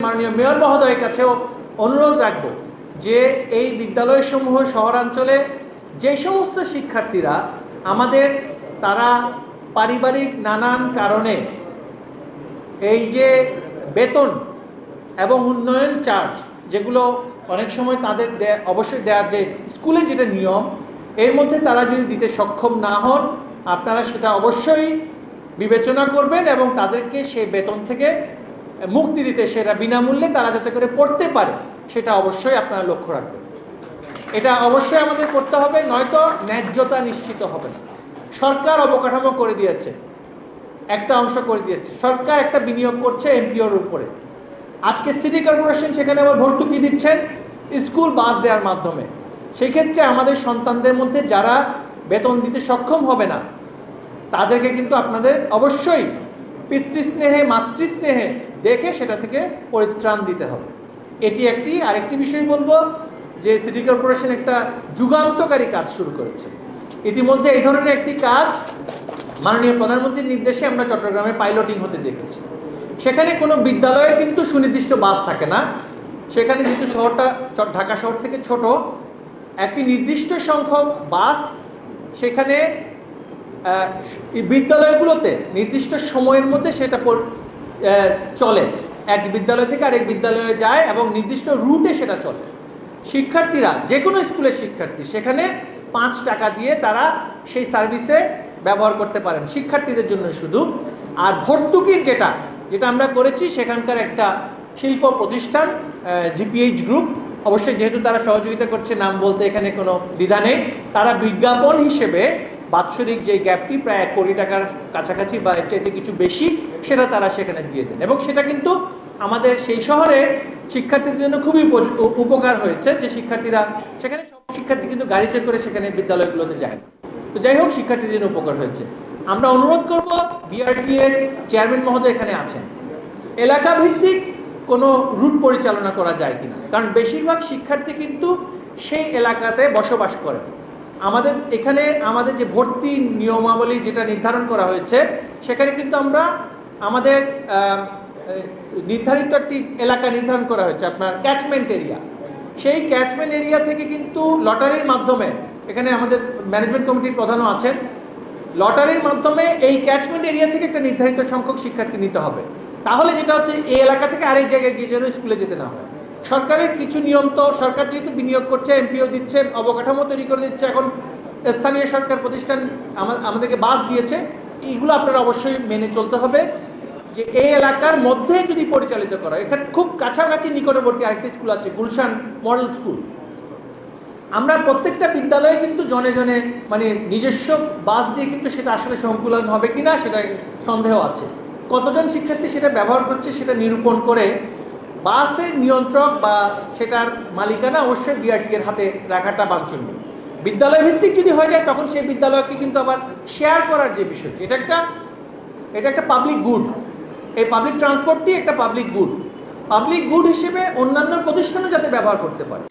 মাননীয় মেয়র মহোদয়ের কাছেও অনুরোধ রাখব যে এই বিদ্যালয়সমূহ শহরাঞ্চলে যে সমস্ত শিক্ষার্থীরা আমাদের তারা পারিবারিক নানান কারণে এই যে বেতন এবং উন্নয়ন চার্জ যেগুলো অনেক সময় তাদের অবশ্যই দেওয়ার যে স্কুলে যেটা নিয়ম এর মধ্যে তারা যদি দিতে সক্ষম না হন আপনারা সেটা অবশ্যই বিবেচনা করবেন এবং তাদেরকে সেই বেতন থেকে মুক্তি দিতে সেটা বিনামূল্যে তারা যাতে করে পড়তে পারে সেটা অবশ্যই আপনারা লক্ষ্য রাখবেন। এটা অবশ্যই আমাদের করতে হবে, নয়তো ন্যায্যতা নিশ্চিত হবে না। সরকার অবকাঠামো করে দিয়েছে, একটা অংশ করে দিয়েছে, সরকার একটা বিনিয়োগ করছে এমপিওর উপরে। আজকে সিটি কর্পোরেশন সেখানে আবার ভর্তুকি দিচ্ছেন স্কুল বাস দেওয়ার মাধ্যমে। সেই ক্ষেত্রে আমাদের সন্তানদের মধ্যে যারা বেতন দিতে সক্ষম হবে না তাদেরকে কিন্তু আপনাদের অবশ্যই পিতৃস্নেহে মাতৃস্নেহে দেখে সেটা থেকে পরিত্রাণ দিতে হবে। এটি একটি। আরেকটি বিষয় বলবো যে সিটি কর্পোরেশন একটা যুগান্তকারী কাজ শুরু করেছে। ইতিমধ্যে এই ধরনের একটি কাজ মাননীয় প্রধানমন্ত্রীর নির্দেশে আমরা চট্টগ্রামে পাইলটিং হতে দেখেছি। সেখানে কোনো বিদ্যালয়ে কিন্তু সুনির্দিষ্ট বাস থাকে না। সেখানে যেহেতু শহরটা ঢাকা শহর থেকে ছোট, একটি নির্দিষ্ট সংখ্যক বাস সেখানে বিদ্যালয়গুলোতে নির্দিষ্ট সময়ের মধ্যে সেটা চলে, এক বিদ্যালয় থেকে আরেক বিদ্যালয়ে যায় এবং নির্দিষ্ট রুটে সেটা চলে। শিক্ষার্থীরা যে কোনো স্কুলের শিক্ষার্থী সেখানে 5 টাকা দিয়ে তারা সেই সার্ভিসে ব্যবহার করতে পারেন, শিক্ষার্থীদের জন্য শুধু। আর ভর্তুকির যেটা আমরা করেছি সেখানকার একটা শিল্প প্রতিষ্ঠান জিপিএইচ গ্রুপ, অবশ্যই যেহেতু তারা সহযোগিতা করছে নাম বলতে এখানে কোনো দ্বিধা নেই, তারা বিজ্ঞাপন হিসেবে বাৎসরিক যে গ্যাপটি প্রায় 1 কোটি টাকার কাছাকাছি বা এর চাইতে কিছু বেশি সেটা তারা সেখানে দিয়ে দেন। এবং সেটা কিন্তু আমাদের সেই শহরে শিক্ষার্থীদের জন্য খুবই উপকার হয়েছে যে শিক্ষার্থীরা সেখানে, সব শিক্ষার্থী কিন্তু গাড়িতে করে সেখানে বিদ্যালয়গুলোতে যায়। তো যাই হোক, শিক্ষার্থীদের জন্য উপকার হয়েছে। আমরা অনুরোধ করব, বিআরটি এর চেয়ারম্যান মহোদয় এখানে আছেন, এলাকা ভিত্তিক কোনো রুট পরিচালনা করা যায় কিনা, কারণ বেশিরভাগ শিক্ষার্থী কিন্তু সেই এলাকাতে বসবাস করে। আমাদের এখানে আমাদের যে ভর্তি নিয়মাবলী যেটা নির্ধারণ করা হয়েছে সেখানে কিন্তু আমরা আমাদের নির্ধারিত একটি এলাকা নির্ধারণ করা হয়েছে, আপনার ক্যাচমেন্ট এরিয়া। সেই ক্যাচমেন্ট এরিয়া থেকে কিন্তু লটারির মাধ্যমে, এখানে আমাদের ম্যানেজমেন্ট কমিটির প্রধানও আছেন, লটারির মাধ্যমে এই ক্যাচমেন্ট এরিয়া থেকে একটা নির্ধারিত সংখ্যক শিক্ষার্থী নিতে হবে। তাহলে যেটা হচ্ছে এই এলাকা থেকে আরেক জায়গায় গিয়ে যেন স্কুলে যেতে না হয়। সরকারের কিছু নিয়ম তো, সরকার যেহেতু বিনিয়োগ করছে, এমপিও দিচ্ছে, অবকাঠামো তৈরি করে দিচ্ছে, এখন স্থানীয় সরকার প্রতিষ্ঠান আমাদেরকে বাস দিয়েছে, এইগুলো আপনারা অবশ্যই মেনে চলতে হবে যে এই এলাকার মধ্যে যদি পরিচালিত করা। এখানে খুব কাছাকাছি নিকটবর্তী আরেকটি স্কুল আছে, গুলশান মডেল স্কুল। আমরা প্রত্যেকটা বিদ্যালয়ে কিন্তু জনে জনে মানে নিজস্ব বাস দিয়ে কিন্তু সেটা আসলে সংকুলন হবে কিনা সেটা সন্দেহ আছে। কতজন শিক্ষার্থী সেটা ব্যবহার করছে সেটা নিরূপণ করে বাসের নিয়ন্ত্রক বা সেটার মালিকানা অবশ্যই বিআরটি এর হাতে রাখাটা বাঞ্ছনীয়। বিদ্যালয় ভিত্তিক যদি হয়ে যায় তখন সেই বিদ্যালয়কে কিন্তু আবার শেয়ার করার যে বিষয়টি, এটা একটা পাবলিক গুড। এই পাবলিক ট্রান্সপোর্টটি একটা পাবলিক গুড হিসেবে অন্যান্য প্রতিষ্ঠানও যাতে ব্যবহার করতে পারে।